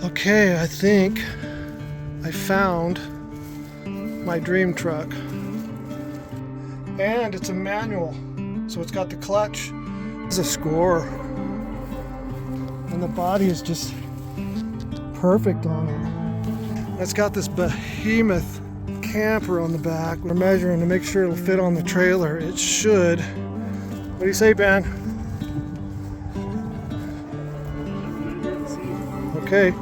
Okay, I think I found my dream truck. And it's a manual, so it's got the clutch. It's a score. And the body is just perfect on it. It's got this behemoth camper on the back. We're measuring to make sure it'll fit on the trailer. It should. What do you say, Ben? Okay.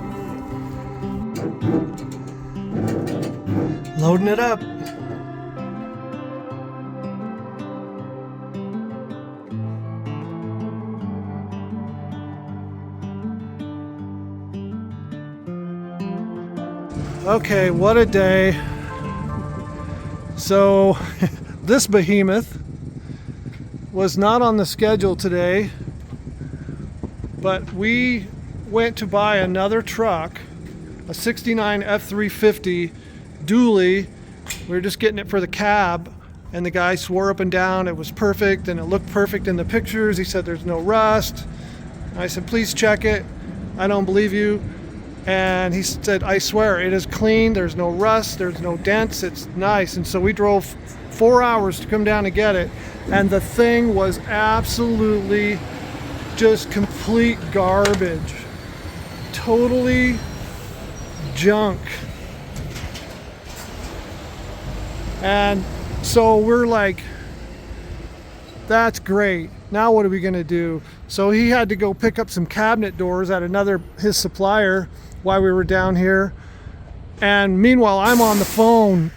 Loading it up. Okay, what a day. So this behemoth was not on the schedule today, but we went to buy another truck, a 69 F250 dually. We were just getting it for the cab, and the guy swore up and down it was perfect and it looked perfect in the pictures. He said there's no rust. I said, please check it. I don't believe you. And he said, I swear it is clean, there's no rust, there's no dents, it's nice. And so we drove 4 hours to come down and get it, and the thing was absolutely just complete garbage. Totally junk. And so we're like, that's great. Now what are we gonna do? So he had to go pick up some cabinet doors at his supplier while we were down here. And meanwhile, I'm on the phone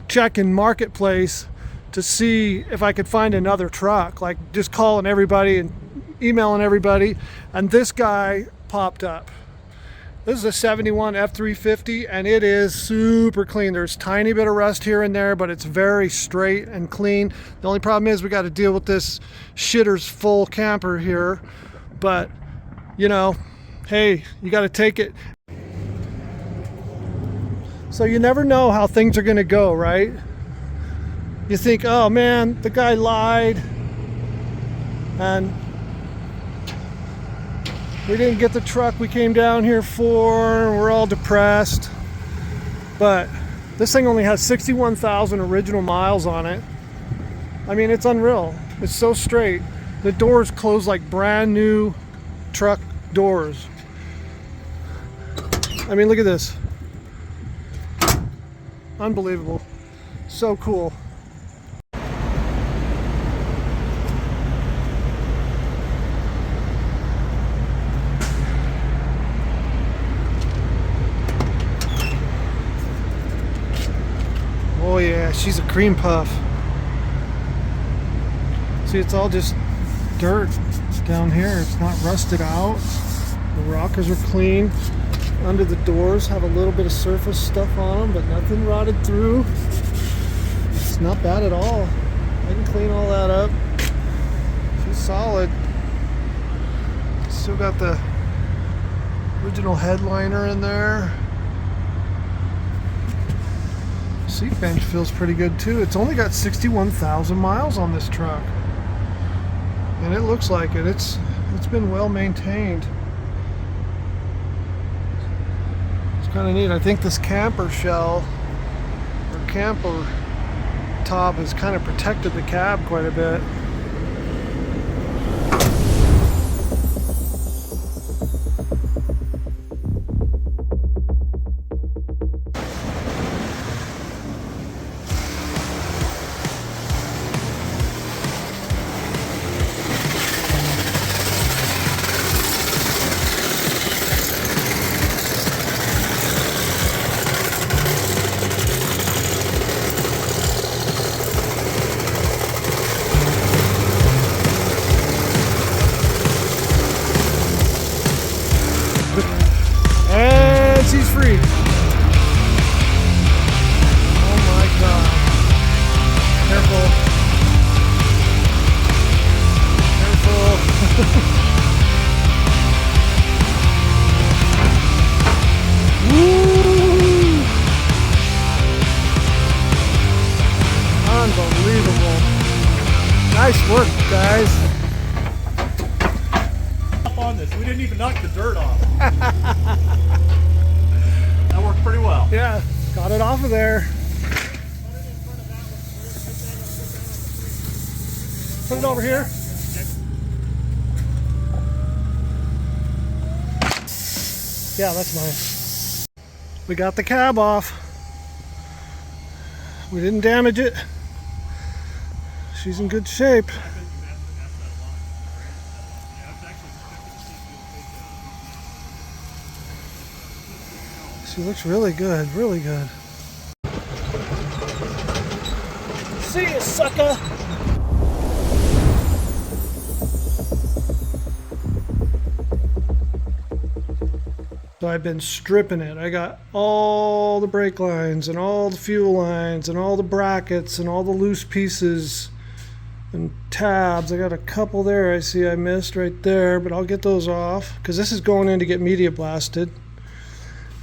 checking Marketplace to see if I could find another truck, like just calling everybody and emailing everybody. And this guy popped up. This is a 71 F250, and it is super clean. There's a tiny bit of rust here and there, but it's very straight and clean. The only problem is we got to deal with this shitter's full camper here. But, you know, hey, you got to take it. So you never know how things are going to go, right? You think, oh man, the guy lied, and we didn't get the truck we came down here for. We're all depressed. But this thing only has 61,000 original miles on it. I mean, it's unreal. It's so straight. The doors close like brand new truck doors. I mean, look at this. Unbelievable. So cool. Oh yeah, she's a cream puff. See, it's all just dirt down here. It's not rusted out. The rockers are clean. Under the doors have a little bit of surface stuff on them, but nothing rotted through. It's not bad at all. I can clean all that up. She's solid. Still got the original headliner in there. Seat bench feels pretty good too. It's only got 61,000 miles on this truck, and it looks like it. It's been well maintained. It's kind of neat. I think this camper shell or camper top has kind of protected the cab quite a bit. Got it off of there. Put it over here. Yeah, that's mine. We got the cab off. We didn't damage it. She's in good shape. She looks really good, really good. See ya, sucker! So I've been stripping it. I got all the brake lines and all the fuel lines and all the brackets and all the loose pieces and tabs. I got a couple there I see I missed right there, but I'll get those off because this is going in to get media blasted.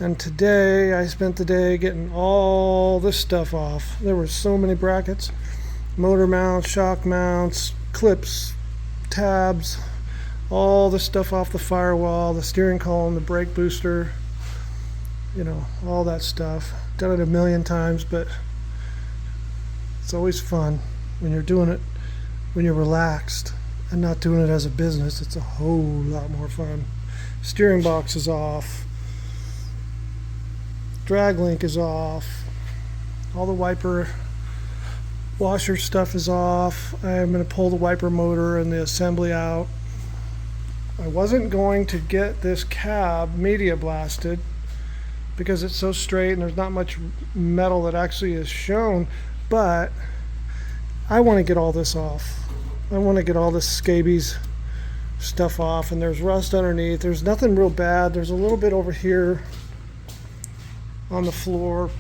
And today I spent the day getting all this stuff off. There were so many brackets, motor mounts, shock mounts, clips, tabs, all the stuff off the firewall, the steering column, the brake booster, you know, all that stuff. Done it a million times, but it's always fun when you're doing it, when you're relaxed and not doing it as a business. It's a whole lot more fun. Steering box is off. Drag link is off. All the wiper washer stuff is off. I'm going to pull the wiper motor and the assembly out. I wasn't going to get this cab media blasted because it's so straight and there's not much metal that actually is shown, but I want to get all this off. I want to get all this scabies stuff off, and there's rust underneath. There's nothing real bad. There's a little bit over here on the floor.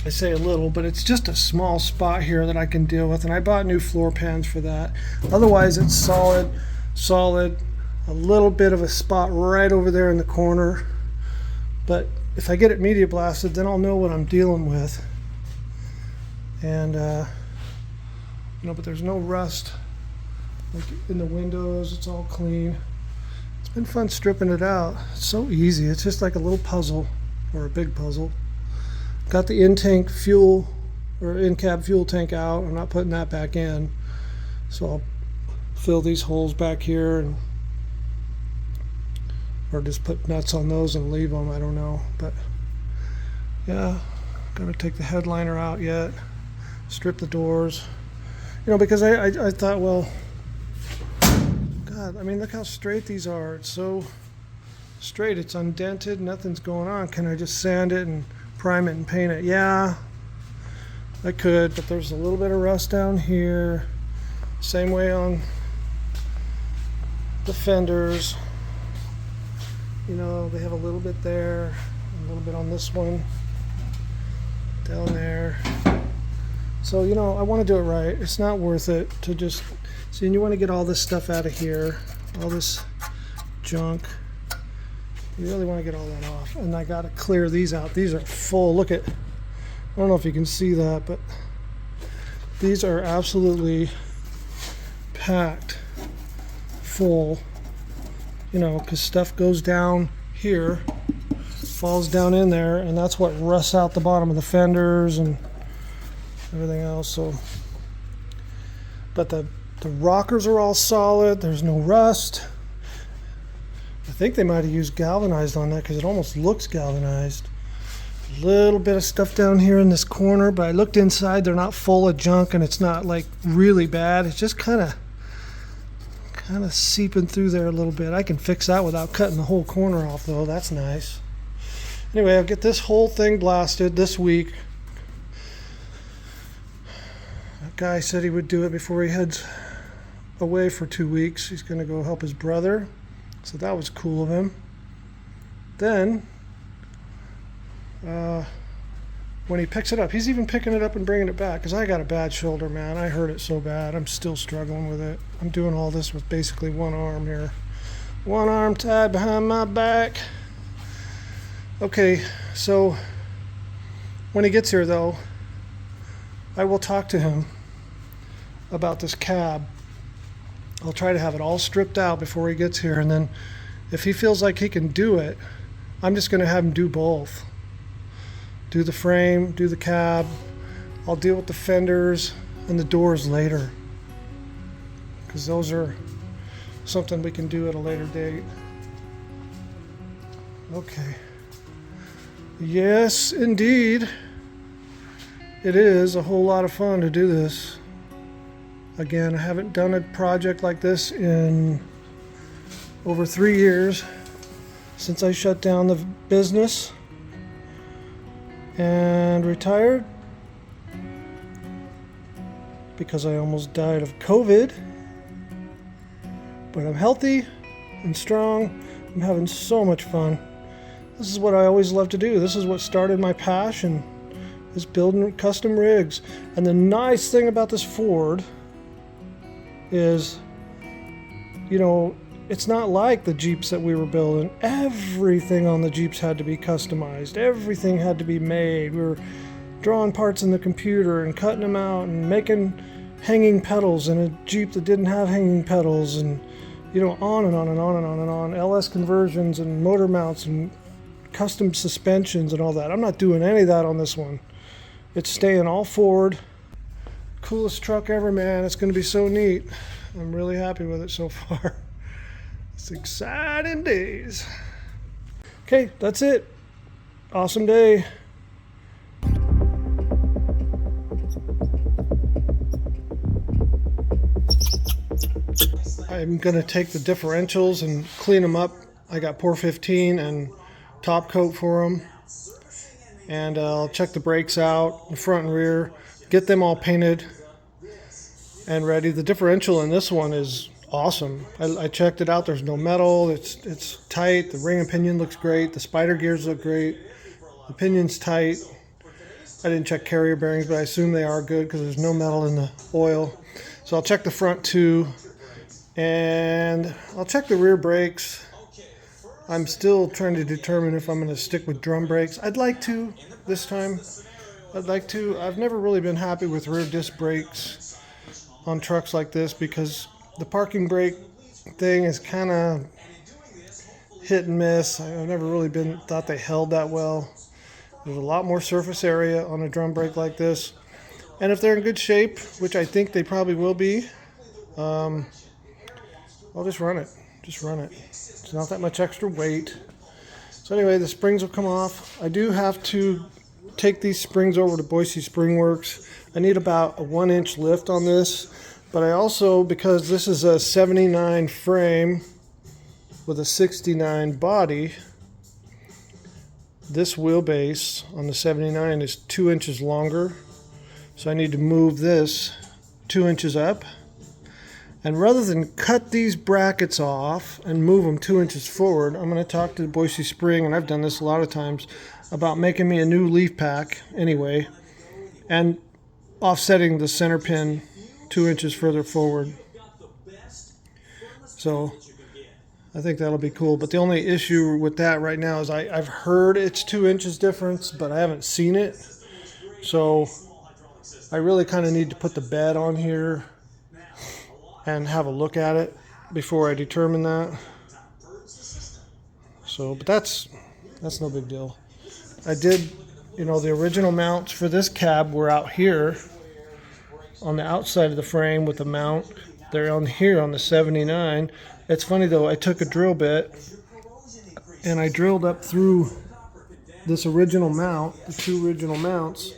I say a little, but it's just a small spot here that I can deal with, and I bought new floor pans for that. Otherwise it's solid. A little bit of a spot right over there in the corner, but if I get it media blasted, then I'll know what I'm dealing with. And you know, but there's no rust like in the windows. It's all clean. It's been fun stripping it out. It's so easy. It's just like a little puzzle, or a big puzzle. Got the in-tank fuel, or in-cab fuel tank out. I'm not putting that back in, so I'll fill these holes back here, and or just put nuts on those and leave them. I don't know, but yeah, gotta take the headliner out yet, strip the doors, you know, because I thought, well, God, I mean, look how straight these are. It's so straight, it's undented, nothing's going on. Can I just sand it and prime it and paint it? Yeah, I could, but there's a little bit of rust down here. Same way on the fenders. You know, they have a little bit there, a little bit on this one, down there. So, you know, I want to do it right. It's not worth it to just, see, and you want to get all this stuff out of here, all this junk. You really want to get all that off. And I got to clear these out. These are full. Look at, I don't know if you can see that, but these are absolutely packed full. You know, because stuff goes down here, falls down in there, and that's what rusts out the bottom of the fenders and everything else. So, but the rockers are all solid. There's no rust. I think they might have used galvanized on that because it almost looks galvanized. A little bit of stuff down here in this corner, but I looked inside. They're not full of junk, and it's not like really bad. It's just kind of seeping through there a little bit. I can fix that without cutting the whole corner off, though. That's nice. Anyway, I'll get this whole thing blasted this week. That guy said he would do it before he heads away for 2 weeks. He's going to go help his brother, so that was cool of him. Then when he picks it up, he's even picking it up and bringing it back, because I got a bad shoulder, man. I hurt it so bad. I'm still struggling with it. I'm doing all this with basically one arm here. One arm tied behind my back. Okay, so when he gets here, though, I will talk to him about this cab. I'll try to have it all stripped out before he gets here, and then if he feels like he can do it, I'm just going to have him do both. do the frame, do the cab. I'll deal with the fenders and the doors later, because those are something we can do at a later date. Okay. Yes, indeed. It is a whole lot of fun to do this. Again, I haven't done a project like this in over 3 years since I shut down the business and retired because I almost died of COVID. But I'm healthy and strong. I'm having so much fun. This is what I always love to do. This is what started my passion, is building custom rigs. And the nice thing about this Ford is, you know, it's not like the Jeeps that we were building. Everything on the Jeeps had to be customized. Everything had to be made. We were drawing parts in the computer and cutting them out and making hanging pedals in a Jeep that didn't have hanging pedals, and you know, on and on and on and on and on. LS conversions and motor mounts and custom suspensions and all that. I'm not doing any of that on this one. It's staying all Ford. Coolest truck ever, man. It's going to be so neat. I'm really happy with it so far. It's exciting days. Okay, that's it. Awesome day. I'm going to take the differentials and clean them up. I got pour 15 and top coat for them. And I'll check the brakes out, the front and rear, get them all painted and ready. The differential in this one is awesome. I checked it out. There's no metal. It's tight. The ring and pinion looks great. The spider gears look great. The pinion's tight. I didn't check carrier bearings, but I assume they are good because there's no metal in the oil. So I'll check the front too. And I'll check the rear brakes. I'm still trying to determine if I'm going to stick with drum brakes. I'd like to this time. I'd like to. I've never really been happy with rear disc brakes on trucks like this because the parking brake thing is kind of hit and miss. I've never really thought they held that well. There's a lot more surface area on a drum brake like this. And if they're in good shape, which I think they probably will be, I'll just run it. Just run it. It's not that much extra weight. So anyway, the springs will come off. I do have to take these springs over to Boise Spring Works. I need about a 1-inch lift on this. But I also, because this is a 79 frame with a 69 body, this wheelbase on the 79 is 2 inches longer. So I need to move this 2 inches up. And rather than cut these brackets off and move them 2 inches forward, I'm going to talk to Boise Spring, and I've done this a lot of times, about making me a new leaf pack anyway, and offsetting the center pin 2 inches further forward. So I think that'll be cool. But the only issue with that right now is I've heard it's 2 inches difference, but I haven't seen it. So I really kind of need to put the bed on here and have a look at it before I determine that. So, but that's no big deal. I did, you know, the original mounts for this cab were out here on the outside of the frame with the mount. They're on here on the 79. It's funny though, I took a drill bit and I drilled up through this original mount, the two original mounts,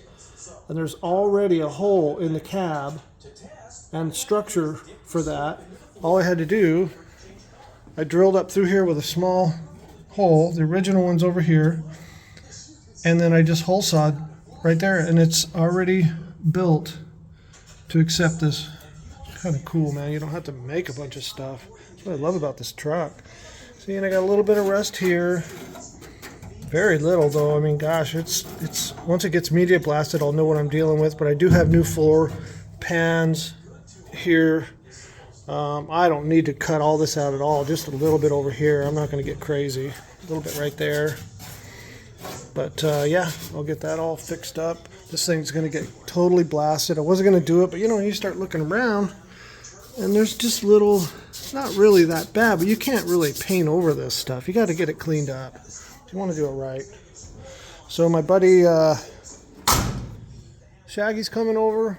and there's already a hole in the cab and structure for that. All I had to do, I drilled up through here with a small hole. The original one's over here, and then I just hole sawed right there, and it's already built to accept this. It's kind of cool, man. You don't have to make a bunch of stuff. That's what I love about this truck. See, and I got a little bit of rust here. Very little though. I mean, gosh, it's once it gets media blasted, I'll know what I'm dealing with. But I do have new floor pans here. I don't need to cut all this out at all, just a little bit over here. I'm not going to get crazy. A little bit right there. But yeah, I'll get that all fixed up. This thing's going to get totally blasted. I wasn't going to do it, but you know, you start looking around and there's just little, it's not really that bad, but you can't really paint over this stuff. You got to get it cleaned up. You want to do it right. So my buddy Shaggy's coming over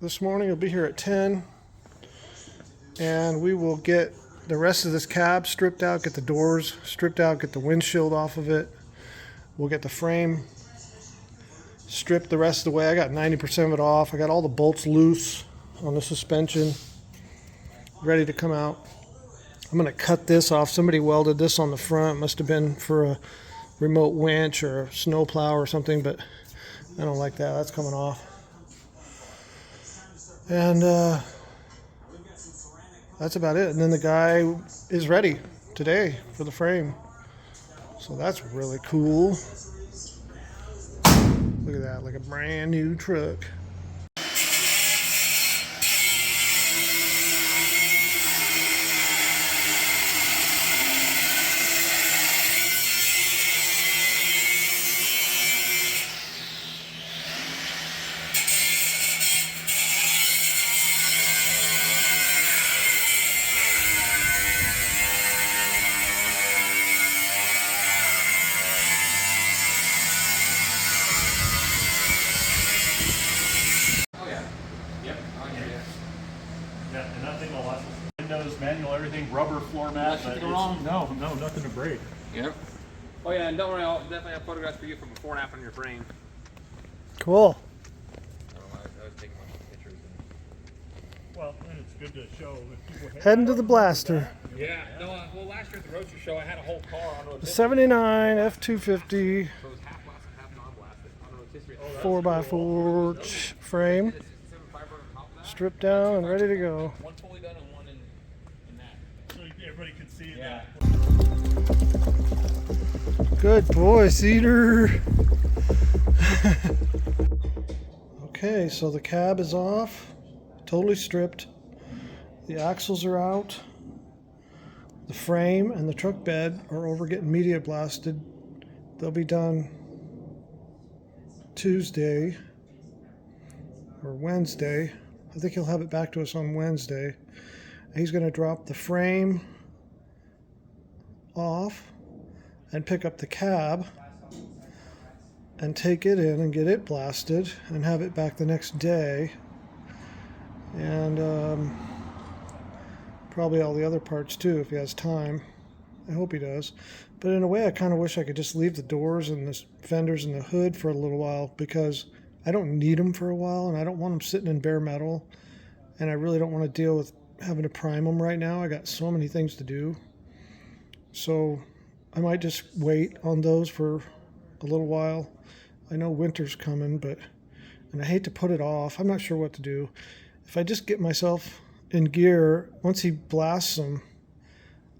this morning. He'll be here at 10. And we will get the rest of this cab stripped out, get the doors stripped out, get the windshield off of it. We'll get the frame stripped the rest of the way. I got 90% of it off. I got all the bolts loose on the suspension, ready to come out. I'm going to cut this off. Somebody welded this on the front. Must have been for a remote winch or a snow plow or something, but I don't like that. That's coming off. And that's about it. And then the guy is ready today for the frame. So that's really cool. Look at that, like a brand new truck. Yeah, and nothing will last. Windows, manual, everything, rubber floor mat. Nothing to go wrong? No, nothing to break. Yep. Oh yeah, and don't worry, I'll definitely have photographs for you from before and after on your frame. Cool. I was taking a bunch of pictures. Well, and it's good to show if people Heading to the blaster. Yeah, no, well last year at the roaster show, I had a whole car on The 79 F250 So it was half blasted, half non-blasted. I don't know, it's history. 4x4 frame, stripped down and ready to go. One fully done and one in that. so everybody can see it. Yeah. Good boy, Cedar. Okay, so the cab is off, totally stripped. The axles are out. The frame and the truck bed are over getting media blasted. They'll be done Tuesday or Wednesday. I think he'll have it back to us on Wednesday. He's going to drop the frame off and pick up the cab and take it in and get it blasted and have it back the next day. And probably all the other parts too if he has time. I hope he does. But in a way, I kind of wish I could just leave the doors and the fenders and the hood for a little while, because I don't need them for a while and I don't want them sitting in bare metal, and I really don't want to deal with having to prime them right now. I got so many things to do. So I might just wait on those for a little while. I know winter's coming, and I hate to put it off. I'm not sure what to do. If I just get myself in gear, once he blasts them,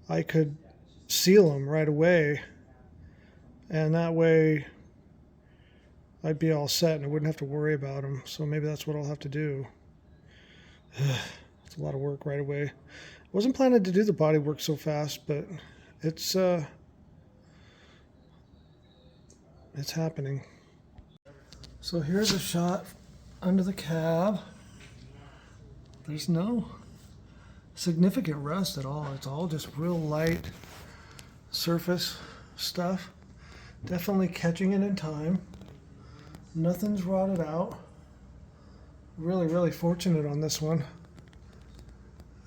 I could seal them right away, and that way I'd be all set and I wouldn't have to worry about them. So maybe that's what I'll have to do. It's a lot of work right away. I wasn't planning to do the body work so fast, but it's happening. So here's a shot under the cab. There's no significant rust at all. It's all just real light surface stuff. Definitely catching it in time. Nothing's rotted out. Really, really fortunate on this one.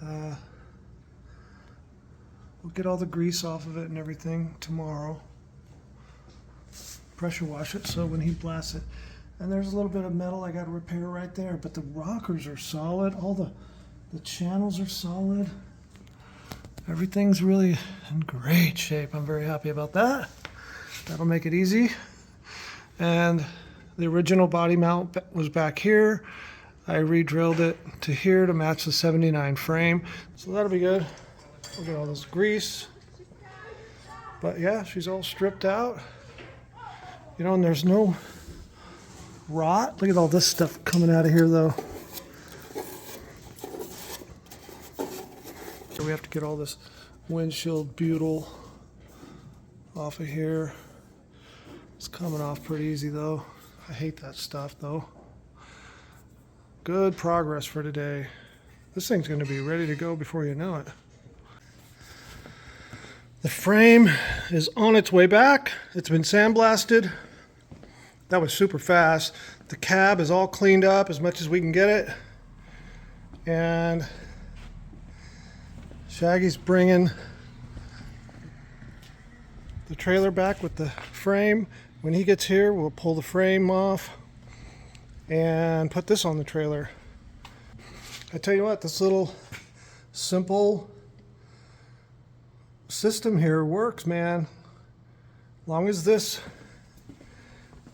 We'll get all the grease off of it and everything tomorrow. Pressure wash it so when he blasts it. And there's a little bit of metal I got to repair right there, but the rockers are solid. All the channels are solid. Everything's really in great shape. I'm very happy about that. That'll make it easy. And the original body mount was back here. I re-drilled it to here to match the 79 frame. So that'll be good. We'll get all this grease. But yeah, she's all stripped out. You know, and there's no rot. Look at all this stuff coming out of here though. So we have to get all this windshield butyl off of here. It's coming off pretty easy though. I hate that stuff though. Good progress for today. This thing's going to be ready to go before you know it. The frame is on its way back. It's been sandblasted. That was super fast. The cab is all cleaned up as much as we can get it. And Shaggy's bringing the trailer back with the frame. When he gets here, we'll pull the frame off and put this on the trailer. I tell you what, this little simple system here works, man. As long as this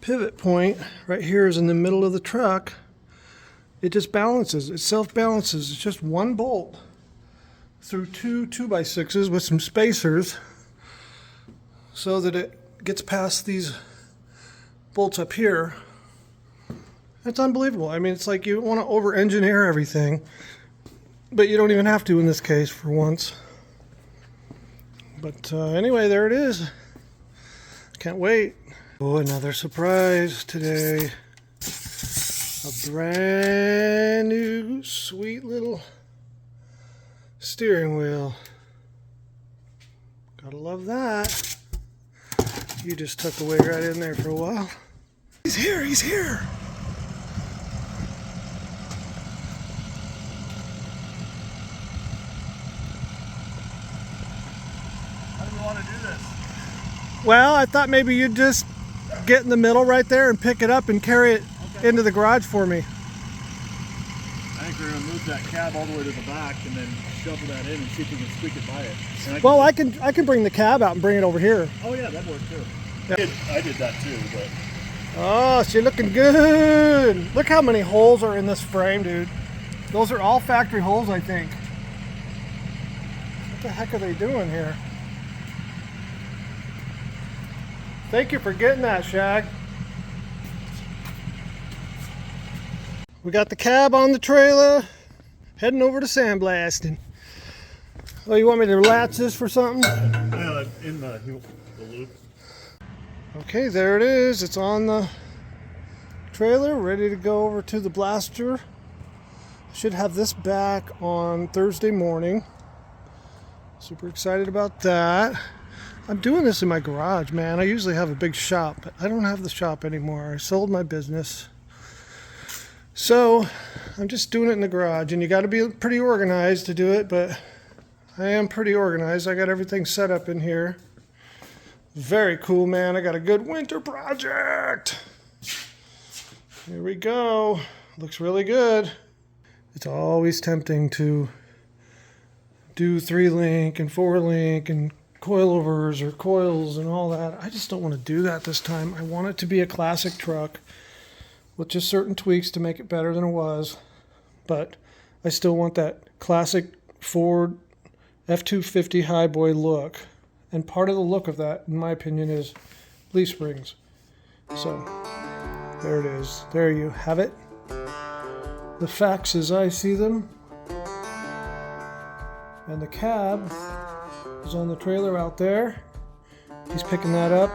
pivot point right here is in the middle of the truck, it just balances. It self-balances. It's just one bolt through two 2x6s with some spacers so that it gets past these bolts up here. It's unbelievable. I mean, it's like you want to over-engineer everything, but you don't even have to in this case for once. But anyway, there it is. Can't wait. Oh, another surprise today. A brand new sweet little steering wheel. Gotta love that. You just tucked away right in there for a while. He's here, he's here. How do we want to do this? Well, I thought maybe you'd just get in the middle right there and pick it up and carry it into the garage for me. I think we're going to move that cab all the way to the back and then shovel that in and see if we can squeak it by it. Well, I can bring the cab out and bring it over here. Oh yeah, that'd work too. Yeah. I did that too, but... Oh, she's looking good. Look how many holes are in this frame, dude. Those are all factory holes, I think. What the heck are they doing here? Thank you for getting that, Shag. We got the cab on the trailer, heading over to sandblasting. Oh, you want me to latch this for something? Yeah, in the loop. Okay, there it is. It's on the trailer, ready to go over to the blaster. Should have this back on Thursday morning. Super excited about that. I'm doing this in my garage, man. I usually have a big shop, but I don't have the shop anymore. I sold my business. So I'm just doing it in the garage, and you got to be pretty organized to do it, but I am pretty organized. I got everything set up in here. Very cool, man. I got a good winter project. Here we go. Looks really good. It's always tempting to do 3-link and 4-link and coilovers or coils and all that. I just don't want to do that this time. I want it to be a classic truck with just certain tweaks to make it better than it was. But I still want that classic Ford F250 highboy look. And part of the look of that, in my opinion, is leaf springs. So, there it is. There you have it. The facts as I see them. And the cab is on the trailer out there. He's picking that up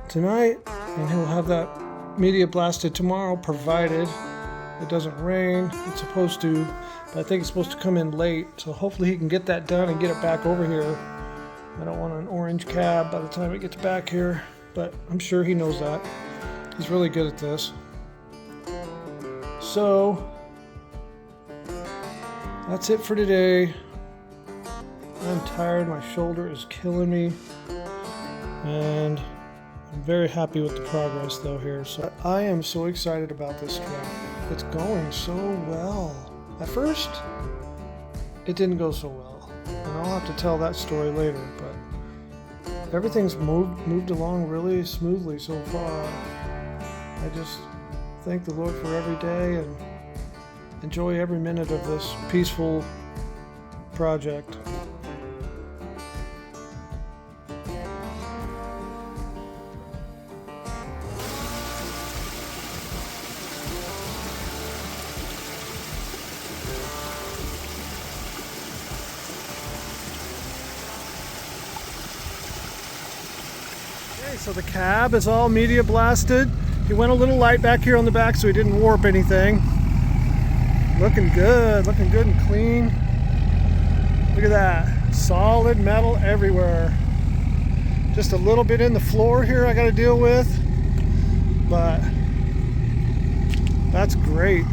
tonight, and he'll have that media blasted tomorrow, provided it doesn't rain. It's supposed to, but I think it's supposed to come in late, so hopefully he can get that done and get it back over here. I don't want an orange cab by the time it gets back here, but I'm sure he knows that. He's really good at this. So, that's it for today. I'm tired, my shoulder is killing me, and I'm very happy with the progress though here. So I am so excited about this truck. It's going so well. At first, it didn't go so well. And I'll have to tell that story later, but everything's moved along really smoothly so far. I just thank the Lord for every day and enjoy every minute of this peaceful project. So the cab is all media blasted. He went a little light back here on the back so he didn't warp anything. Looking good and clean. Look at that, solid metal everywhere. Just a little bit in the floor here I got to deal with. but that's great.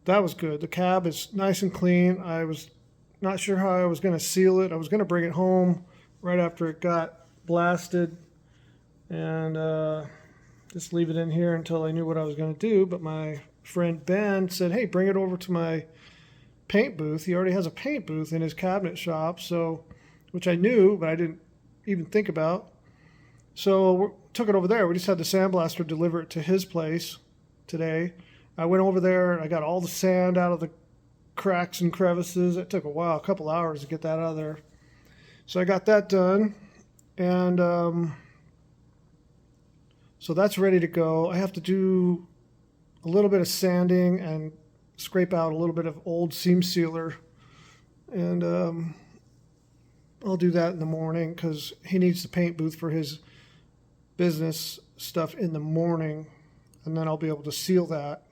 That was good. The cab is nice and clean. I was not sure how I was going to seal it. I was going to bring it home right after it got blasted and just leave it in here until I knew what I was going to do. But my friend Ben said, hey, bring it over to my paint booth. He already has a paint booth in his cabinet shop, so which I knew, but I didn't even think about. So we took it over there. We just had the sandblaster deliver it to his place today. I went over there, I got all the sand out of the cracks and crevices. It took a while, a couple hours to get that out of there. So I got that done, and so that's ready to go. I have to do a little bit of sanding and scrape out a little bit of old seam sealer, and I'll do that in the morning because he needs the paint booth for his business stuff in the morning, and then I'll be able to seal that.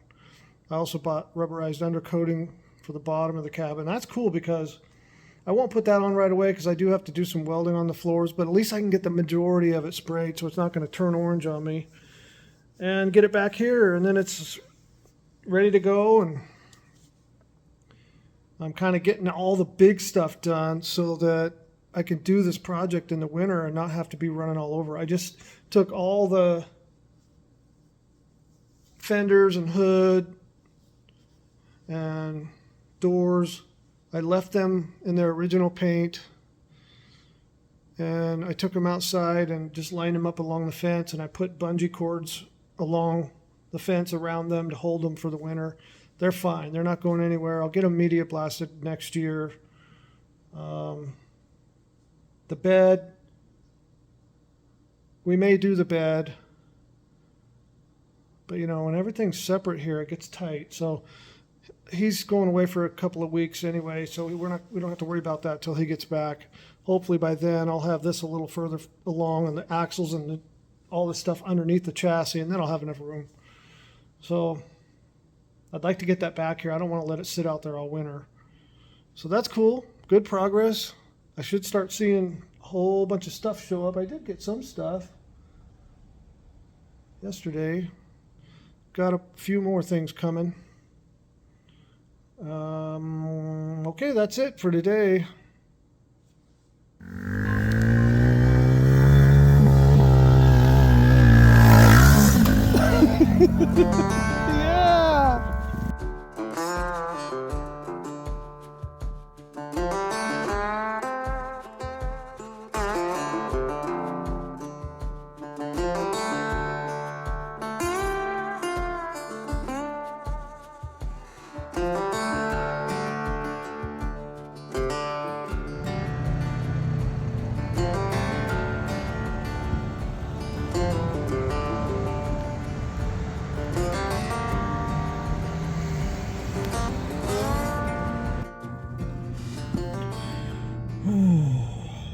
I also bought rubberized undercoating for the bottom of the cabin. That's cool because I won't put that on right away because I do have to do some welding on the floors, but at least I can get the majority of it sprayed so it's not going to turn orange on me, and get it back here, and then it's ready to go. And I'm kind of getting all the big stuff done so that I can do this project in the winter and not have to be running all over. I just took all the fenders and hood and doors, I left them in their original paint, and I took them outside and just lined them up along the fence, and I put bungee cords along the fence around them to hold them for the winter. They're fine. They're not going anywhere. I'll get them media blasted next year. The bed, we may do the bed, but you know, when everything's separate here, it gets tight. So he's going away for a couple of weeks anyway, so we don't have to worry about that till he gets back. Hopefully by then I'll have this a little further along and the axles and all the stuff underneath the chassis, and then I'll have enough room. So I'd like to get that back here. I don't want to let it sit out there all winter. So that's cool. Good progress. I should start seeing a whole bunch of stuff show up. I did get some stuff yesterday. Got a few more things coming. Okay, that's it for today. Yeah!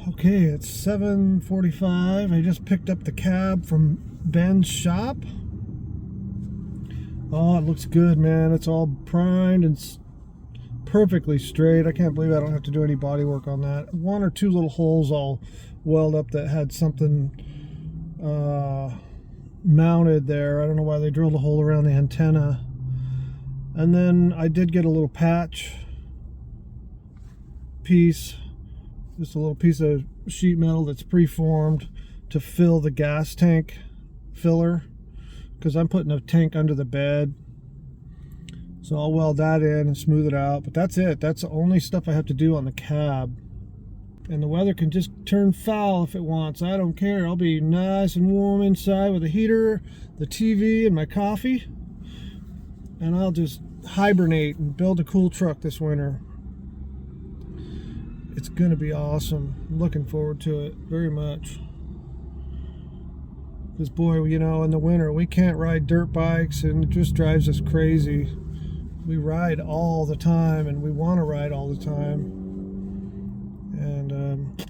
Okay, it's 7:45. I just picked up the cab from Ben's shop. Oh, it looks good, man. It's all primed and perfectly straight. I can't believe I don't have to do any body work on that. One or two little holes I'll weld up that had something mounted there. I don't know why they drilled a hole around the antenna. And then I did get a little patch piece, just a little piece of sheet metal that's preformed to fill the gas tank filler, because I'm putting a tank under the bed. So I'll weld that in and smooth it out, but that's it. That's the only stuff I have to do on the cab. And the weather can just turn foul if it wants. I don't care. I'll be nice and warm inside with a heater, the TV, and my coffee. And I'll just hibernate and build a cool truck this winter. It's going to be awesome. I'm looking forward to it very much. Because boy, you know, in the winter we can't ride dirt bikes, and it just drives us crazy. We ride all the time, and we want to ride all the time. And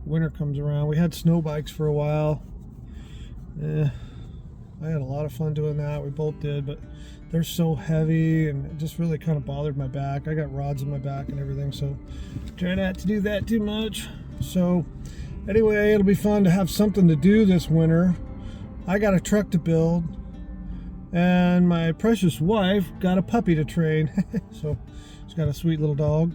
winter comes around. We had snow bikes for a while. I had a lot of fun doing that. We both did, but they're so heavy, and it just really kind of bothered my back. I got rods in my back and everything, so try not to do that too much. So anyway, it'll be fun to have something to do this winter. I got a truck to build, and my precious wife got a puppy to train. So she's got a sweet little dog.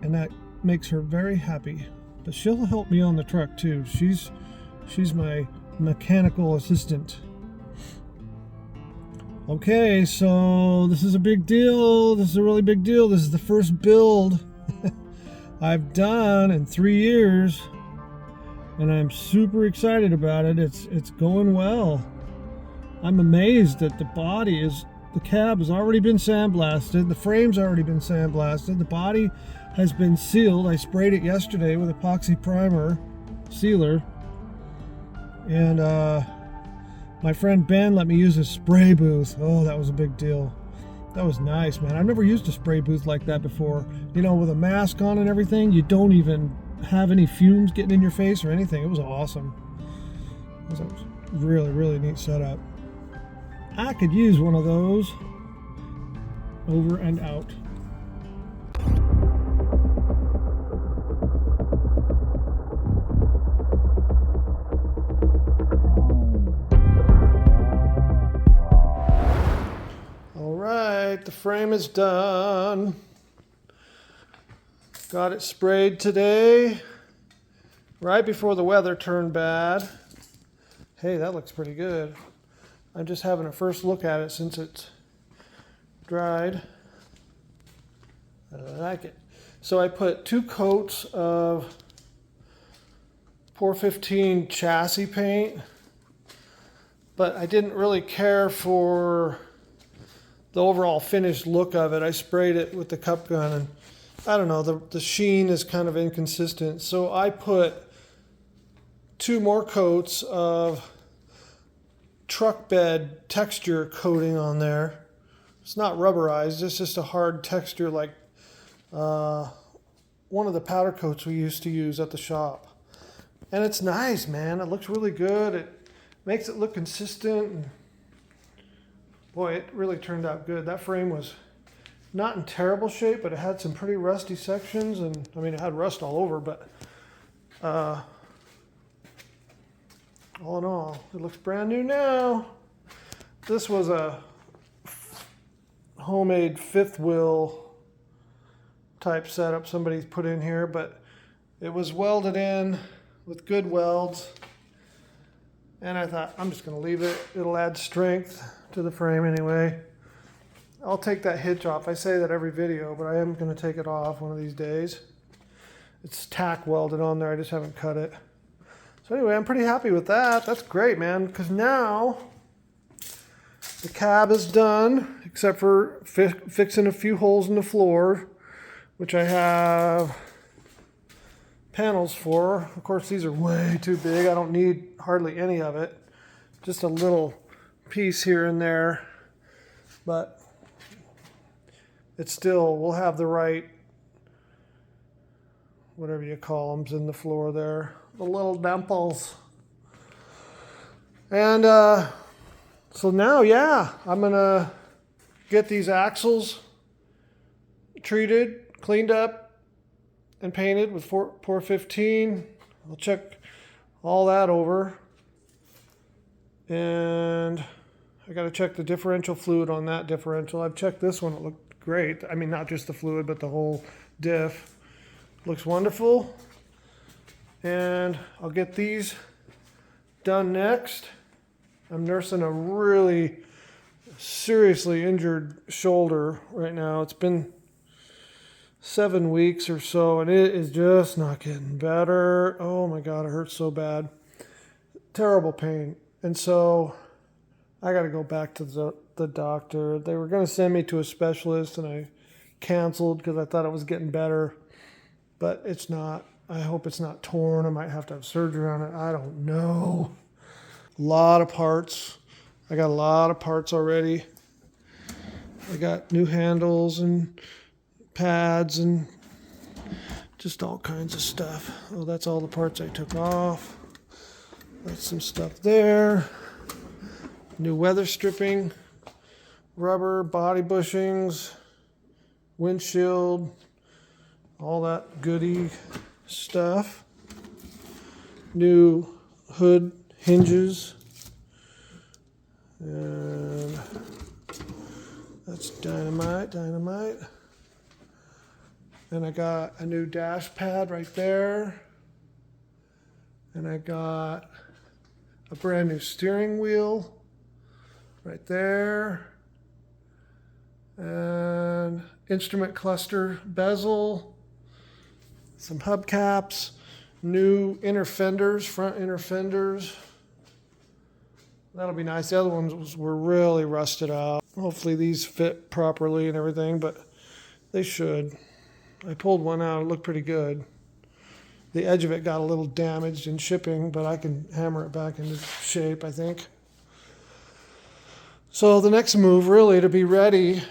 And that makes her very happy. But she'll help me on the truck too. She's my mechanical assistant. Okay, so this is a big deal. This is a really big deal. This is the first build I've done in 3 years, and I'm super excited about it. It's going well. I'm amazed that the cab has already been sandblasted. The frame's already been sandblasted. The body has been sealed. I sprayed it yesterday with epoxy primer sealer, and my friend Ben let me use his spray booth. Oh, that was a big deal. That was nice, man. I've never used a spray booth like that before. You know, with a mask on and everything, you don't even have any fumes getting in your face or anything. It was awesome. It was a really, really neat setup. I could use one of those. Over and out. The frame is done. Got it sprayed today, right before the weather turned bad. Hey, that looks pretty good. I'm just having a first look at it since it's dried. I like it. So I put 2 coats of 415 chassis paint, but I didn't really care for the overall finished look of it. I sprayed it with the cup gun, and I don't know, the sheen is kind of inconsistent. So I put 2 more coats of truck bed texture coating on there. It's not rubberized, it's just a hard texture like one of the powder coats we used to use at the shop. And it's nice, man. It looks really good. It makes it look consistent. And boy, it really turned out good. That frame was not in terrible shape, but it had some pretty rusty sections, and I mean, it had rust all over, but all in all, it looks brand new now. This was a homemade 5th wheel type setup somebody put in here, but it was welded in with good welds, and I thought, I'm just going to leave it. It'll add strength to the frame anyway. I'll take that hitch off. I say that every video, but I am going to take it off one of these days. It's tack welded on there. I just haven't cut it. So anyway, I'm pretty happy with that. That's great, man, because now the cab is done, except for fixing a few holes in the floor, which I have panels for. Of course, these are way too big. I don't need hardly any of it. Just a little piece here and there, but it's still, we'll have the right, whatever you call them, in the floor there, the little dimples. And so now, yeah, I'm gonna get these axles treated, cleaned up, and painted with 415. I'll check all that over, and I got to check the differential fluid on that differential. I've checked this one. It looked great. I mean, not just the fluid, but the whole diff. Looks wonderful. And I'll get these done next. I'm nursing a really seriously injured shoulder right now. It's been 7 weeks or so, and it is just not getting better. Oh my God, it hurts so bad. Terrible pain. And so I got to go back to the doctor. They were going to send me to a specialist, and I canceled because I thought it was getting better. But it's not. I hope it's not torn. I might have to have surgery on it. I don't know. A lot of parts. I got a lot of parts already. I got new handles and pads and just all kinds of stuff. Oh, that's all the parts I took off. That's some stuff there. New weather stripping, rubber, body bushings, windshield, all that goody stuff. New hood hinges. And that's dynamite. And I got a new dash pad right there. And I got a brand new steering wheel right there. And instrument cluster bezel. Some hubcaps. New inner fenders, front inner fenders. That'll be nice. The other ones were really rusted out. Hopefully these fit properly and everything, but they should. I pulled one out. It looked pretty good. The edge of it got a little damaged in shipping, but I can hammer it back into shape, I think. So the next move, really, to be ready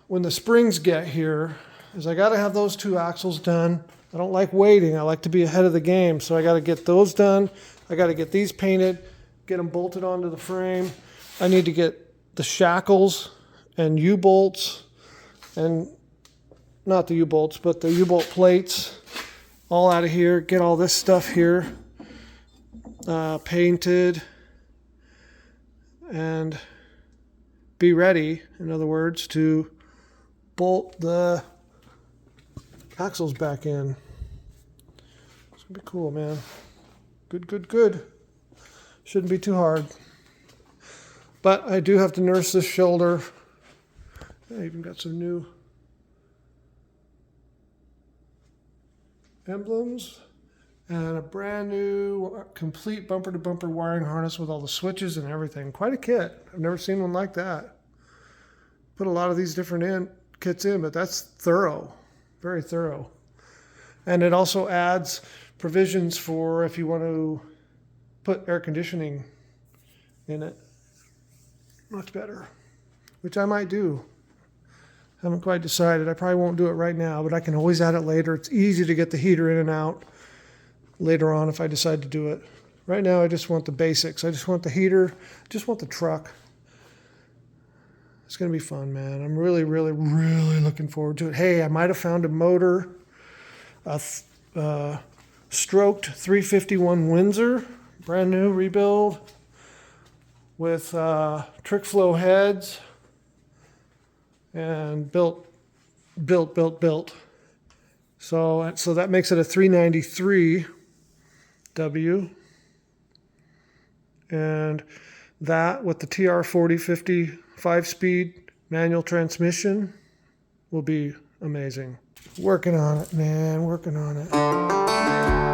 when the springs get here, is I got to have those two axles done. I don't like waiting. I like to be ahead of the game. So I got to get those done. I got to get these painted, get them bolted onto the frame. I need to get the shackles and U-bolts, and not the U-bolts, but the U-bolt plates all out of here. Get all this stuff here painted and be ready, in other words, to bolt the axles back in. It's gonna be cool, man. Good. Shouldn't be too hard. But I do have to nurse this shoulder. I even got some new emblems and a brand new complete bumper-to-bumper wiring harness with all the switches and everything. Quite a kit. I've never seen one like that. Put a lot of these different kits in, but that's thorough. Very thorough. And it also adds provisions for if you want to put air conditioning in it. Much better. Which I might do. Haven't quite decided. I probably won't do it right now, but I can always add it later. It's easy to get the heater in and out later on if I decide to do it. Right now I just want the basics. I just want the heater. I just want the truck. It's going to be fun, man. I'm really looking forward to it. Hey, I might have found a motor, a stroked 351 Windsor, brand new rebuild with trick flow heads and built. So that makes it a 393 W. And that with the TR 4050 5-speed manual transmission will be amazing. Working on it, man. Working on it.